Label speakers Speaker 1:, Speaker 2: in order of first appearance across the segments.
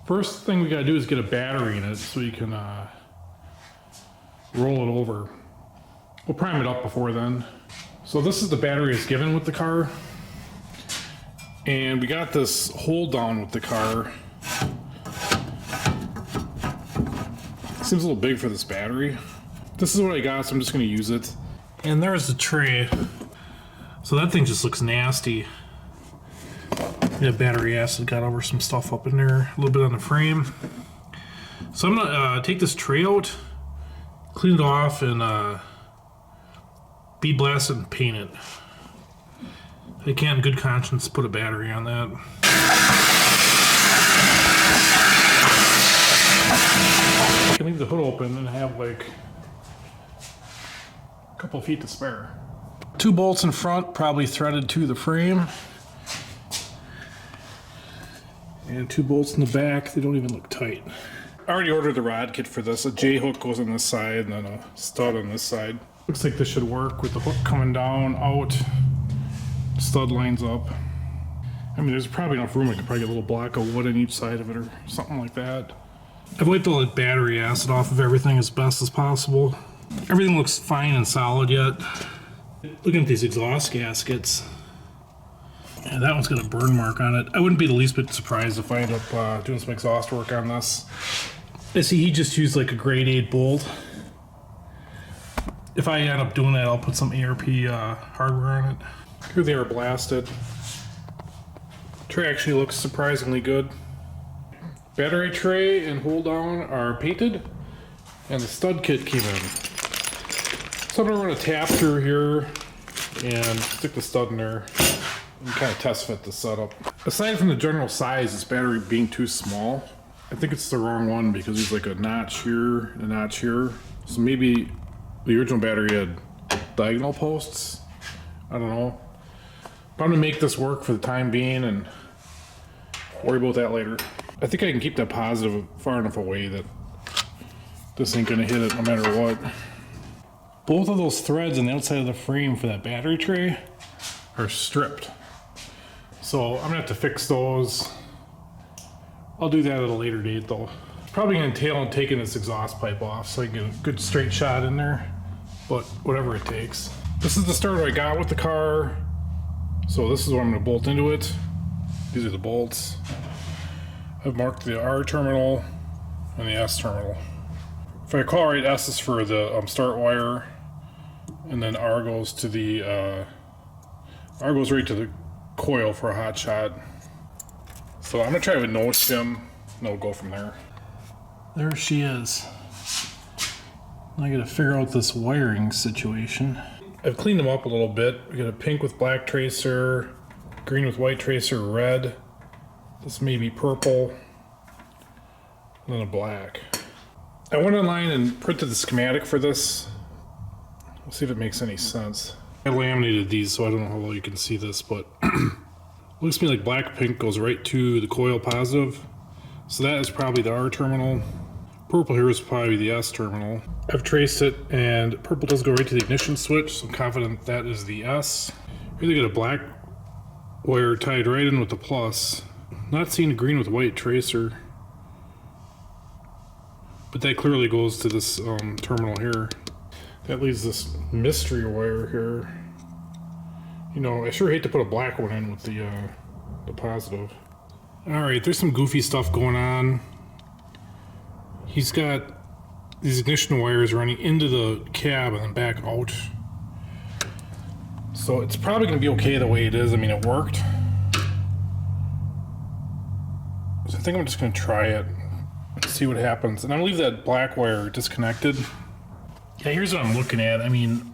Speaker 1: First thing we gotta do is get a battery in it so you can roll it over. We'll prime it up before then. So this is the battery it's given with the car. And we got this hold down with the car. Seems a little big for this battery. This is what I got, so I'm just gonna use it. And there's the tray. So that thing just looks nasty. Yeah, battery acid got over some stuff up in there, a little bit on the frame. So I'm gonna take this tray out, clean it off, and bead blast it and paint it. I can't in good conscience put a battery on that. I can leave the hood open and have like a couple feet to spare. 2 bolts in front, probably threaded to the frame. And 2 bolts in the back, they don't even look tight. I already ordered the rod kit for this. A J-hook goes on this side and then a stud on this side. Looks like this should work with the hook coming down, out, stud lines up. I mean, there's probably enough room. I could probably get a little block of wood on each side of it or something like that. I've wiped all the battery acid off of everything as best as possible. Everything looks fine and solid yet. Looking at these exhaust gaskets. Yeah, that one's got a burn mark on it. I wouldn't be the least bit surprised if I end up doing some exhaust work on this. I see he just used like a grade 8 bolt. If I end up doing that, I'll put some ARP hardware on it. Here they are blasted. Tray actually looks surprisingly good. Battery tray and hold down are painted, and the stud kit came in. So I'm gonna run a tap through here and stick the stud in there. And kind of test fit the setup. Aside from the general size, this battery being too small, I think it's the wrong one because there's like a notch here and a notch here. So maybe the original battery had diagonal posts. I don't know. But I'm gonna make this work for the time being and worry about that later. I think I can keep that positive far enough away that this ain't gonna hit it no matter what. Both of those threads on the outside of the frame for that battery tray are stripped. So I'm gonna have to fix those. I'll do that at a later date though. Probably gonna entail taking this exhaust pipe off so I can get a good straight shot in there, but whatever it takes. This is the starter I got with the car. So this is what I'm gonna bolt into it. These are the bolts. I've marked the R terminal and the S terminal. If I recall right, S is for the start wire, and then R goes to the R goes right to the coil for a hot shot. So I'm gonna try with no shim, and we'll go from there. There she is. I gotta figure out this wiring situation. I've cleaned them up a little bit. We got a pink with black tracer, green with white tracer, red. This may be purple, and then a black. I went online and printed the schematic for this. We'll see if it makes any sense. I laminated these, so I don't know how well you can see this, but looks to me like black pink goes right to the coil positive. So that is probably the R terminal. Purple here is probably the S terminal. I've traced it, and purple does go right to the ignition switch, so I'm confident that is the S. Here they get a black wire tied right in with the plus. Not seeing a green with white tracer. But that clearly goes to this terminal here. That leaves this mystery wire here. You know, I sure hate to put a black one in with the positive. Alright, there's some goofy stuff going on. He's got these ignition wires running into the cab and then back out. So it's probably going to be okay the way it is. I mean, it worked. So I think I'm just going to try it. See what happens, and I'm gonna leave that black wire disconnected. Yeah, here's what I'm looking at. I mean,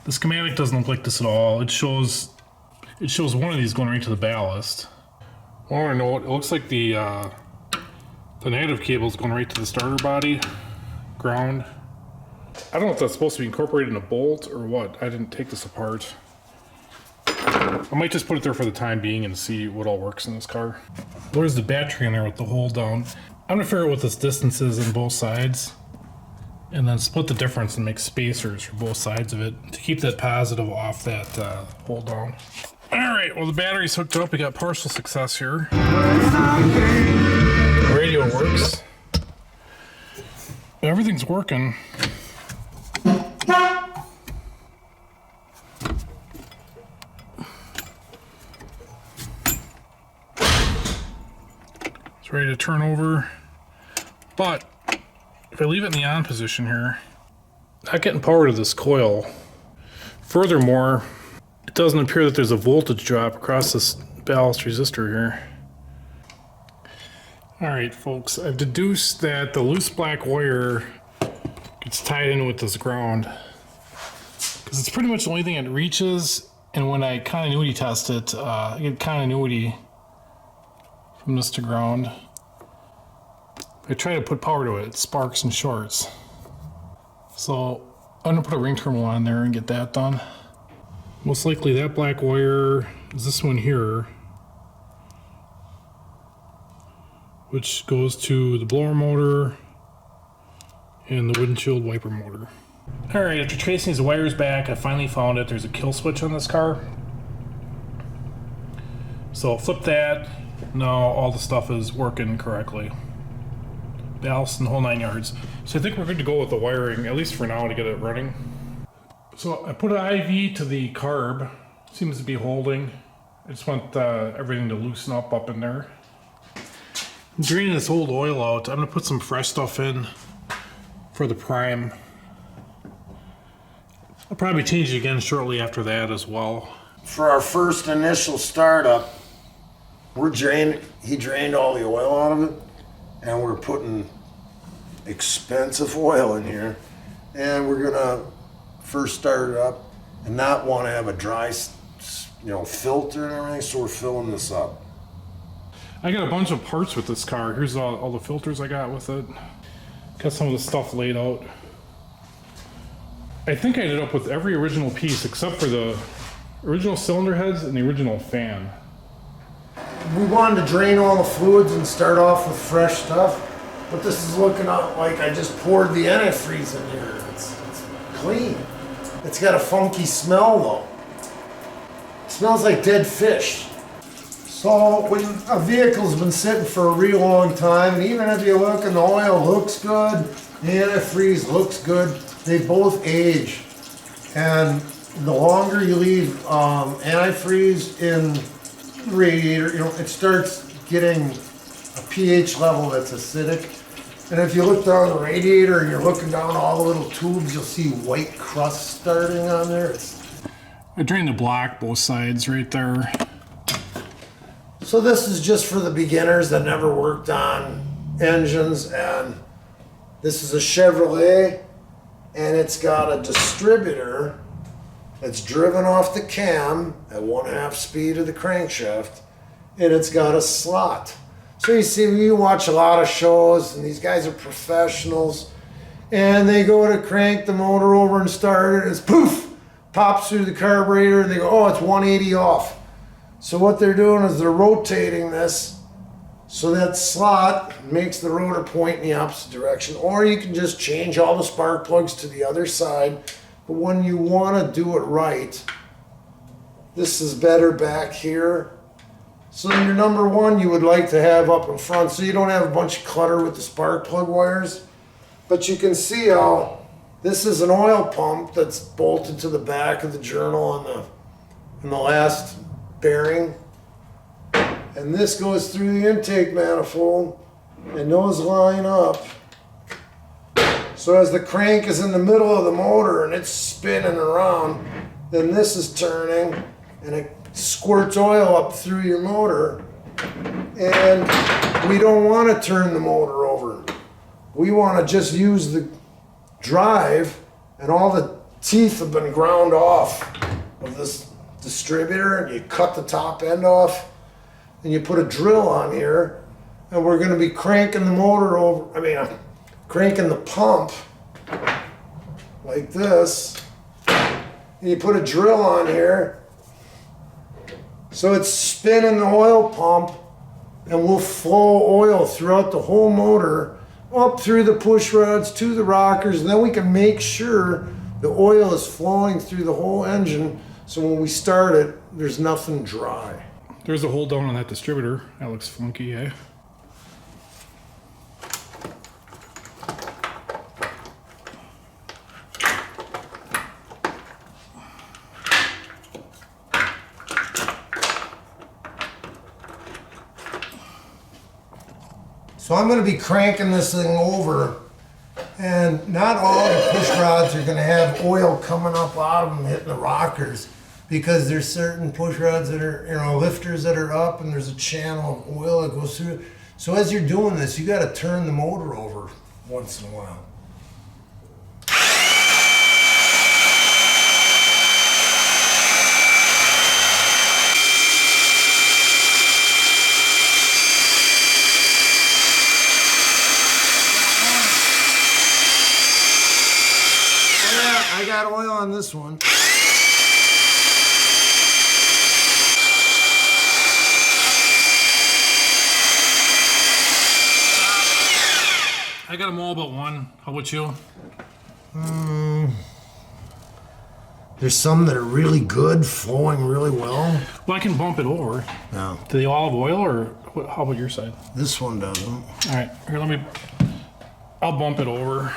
Speaker 1: the schematic doesn't look like this at all. It shows one of these going right to the ballast. Or no, it looks like the negative cable is going right to the starter body, ground. I don't know if that's supposed to be incorporated in a bolt or what. I didn't take this apart. I might just put it there for the time being and see what all works in this car. There's the battery in there with the hold down. I'm gonna figure out what this distance is on both sides and then split the difference and make spacers for both sides of it to keep that positive off that hold down. Alright, well the battery's hooked up. We got partial success here. Radio works. Everything's working. It's ready to turn over. But if I leave it in the on position here, not getting power to this coil. Furthermore, it doesn't appear that there's a voltage drop across this ballast resistor here. Alright folks, I've deduced that the loose black wire gets tied in with this ground. Because it's pretty much the only thing it reaches, and when I continuity test it, I get continuity from this to ground. If I try to put power to it, it sparks and shorts. So I'm going to put a ring terminal on there and get that done. Most likely that black wire is this one here, which goes to the blower motor and the windshield wiper motor. Alright, after tracing these wires back, I finally found it. There's a kill switch on this car. So I'll flip that. Now all the stuff is working correctly. Ballast and the whole 9 yards. So I think we're good to go with the wiring, at least for now, to get it running. So I put an IV to the carb. Seems to be holding. I just want everything to loosen up in there. I'm draining this old oil out. I'm going to put some fresh stuff in for the prime. I'll probably change it again shortly after that as well.
Speaker 2: For our first initial startup, he drained all the oil out of it, and we're putting expensive oil in here, and we're gonna first start it up and not want to have a dry, filter and everything, so we're filling this up.
Speaker 1: I got a bunch of parts with this car. Here's all the filters I got with it. Got some of the stuff laid out. I think I ended up with every original piece except for the original cylinder heads and the original fan.
Speaker 2: We wanted to drain all the fluids and start off with fresh stuff, but this is looking out like I just poured the antifreeze in here. It's clean. It's got a funky smell though. It smells like dead fish. So when a vehicle's been sitting for a real long time, and even if you look and the oil looks good, the antifreeze looks good, they both age. And the longer you leave antifreeze in the radiator, it starts getting a pH level that's acidic. And if you look down the radiator and you're looking down all the little tubes, you'll see white crust starting on there.
Speaker 1: I drained the block both sides right there.
Speaker 2: So this is just for the beginners that never worked on engines, and this is a Chevrolet, and it's got a distributor that's driven off the cam at 1/2 speed of the crankshaft, and it's got a slot. So you see, you watch a lot of shows, and these guys are professionals, and they go to crank the motor over and start it, and it's poof, pops through the carburetor, and they go, oh, it's 180 off. So what they're doing is they're rotating this so that slot makes the rotor point in the opposite direction, or you can just change all the spark plugs to the other side. But when you want to do it right, this is better back here. So your number one you would like to have up in front, so you don't have a bunch of clutter with the spark plug wires. But you can see how this is an oil pump that's bolted to the back of the journal on the last bearing. And this goes through the intake manifold, and those line up. So as the crank is in the middle of the motor and it's spinning around, then this is turning and it squirts oil up through your motor. And we don't want to turn the motor over. We want to just use the drive, and all the teeth have been ground off of this distributor, and you cut the top end off and you put a drill on here, and we're going to be cranking the motor over, cranking the pump like this, and you put a drill on here so it's spinning the oil pump, and we'll flow oil throughout the whole motor up through the push rods to the rockers, and then we can make sure the oil is flowing through the whole engine, so when we start it, there's nothing dry.
Speaker 1: There's a hole down on that distributor. That looks funky, eh?
Speaker 2: So I'm going to be cranking this thing over, and not all the push rods are going to have oil coming up out of them hitting the rockers, because there's certain push rods that are, lifters that are up, and there's a channel of oil that goes through. So as you're doing this, you got to turn the motor over once in a while. I got oil on this one.
Speaker 1: I got them all but one. How about you?
Speaker 2: There's some that are really good, flowing really well.
Speaker 1: Well, I can bump it over.
Speaker 2: No,
Speaker 1: To the olive oil, or how about your side?
Speaker 2: this one doesn't.
Speaker 1: All right, here, I'll bump it over.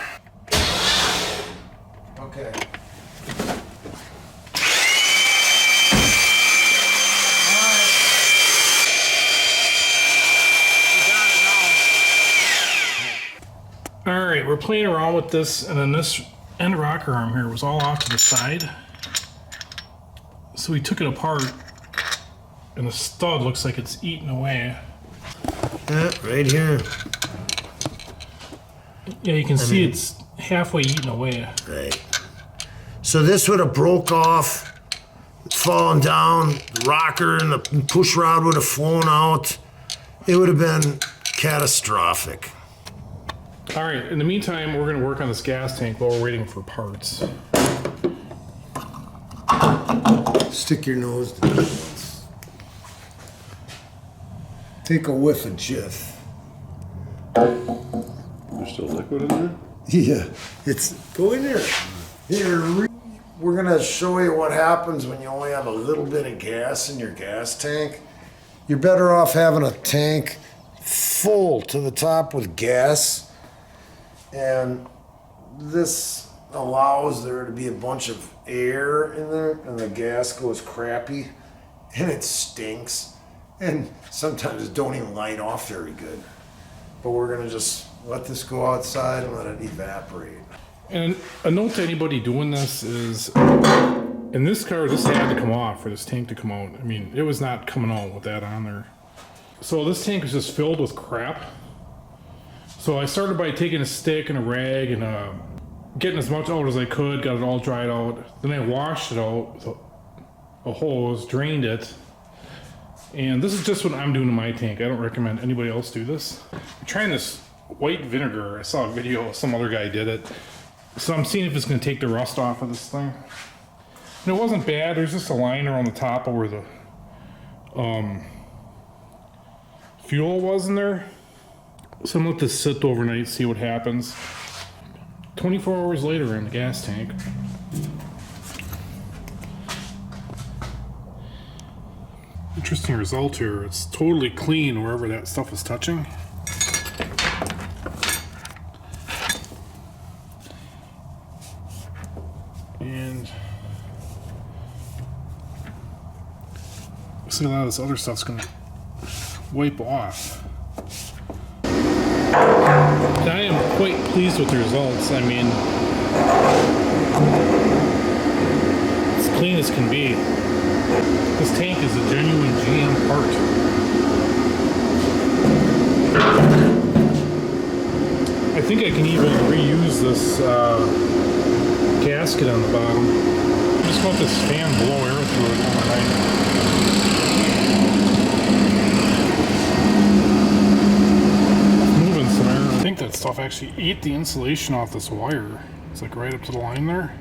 Speaker 2: Okay.
Speaker 1: All right, we're playing around with this, and then this end rocker arm here was all off to the side. So we took it apart, and the stud looks like it's eaten away.
Speaker 2: Yeah, right here.
Speaker 1: Yeah, you can see it's halfway eaten away.
Speaker 2: Right. So this would have broke off, fallen down, the rocker and the push rod would have flown out. It would have been catastrophic.
Speaker 1: All right, in the meantime, we're gonna work on this gas tank while we're waiting for parts.
Speaker 2: Stick your nose to it. Take a whiff of Jif.
Speaker 3: There's still liquid in there?
Speaker 2: Yeah, it's go in there. Here, we're gonna show you what happens when you only have a little bit of gas in your gas tank. You're better off having a tank full to the top with gas, and this allows there to be a bunch of air in there, and the gas goes crappy, and it stinks, and sometimes it don't even light off very good. But we're gonna just let this go outside and let it evaporate.
Speaker 1: And a note to anybody doing this is, in this car, this had to come off for this tank to come out. I mean, it was not coming out with that on there. So this tank was just filled with crap. So I started by taking a stick and a rag and getting as much out as I could, got it all dried out. Then I washed it out with a hose, drained it. And this is just what I'm doing to my tank. I don't recommend anybody else do this. I'm trying this white vinegar. I saw a video, some other guy did it. So I'm seeing if it's gonna take the rust off of this thing. And it wasn't bad. There's just a liner on the top of where the fuel was in there. So I'm gonna let this sit overnight, see what happens. 24 hours later in the gas tank. Interesting result here. It's totally clean wherever that stuff is touching. And see, a lot of this other stuff's gonna wipe off. I am quite pleased with the results. I mean, as clean as can be. This tank is a genuine GM part. I think I can even reuse this gasket on the bottom. I'm just going to let this fan blow air through it overnight. I think that stuff actually ate the insulation off this wire. It's like right up to the line there.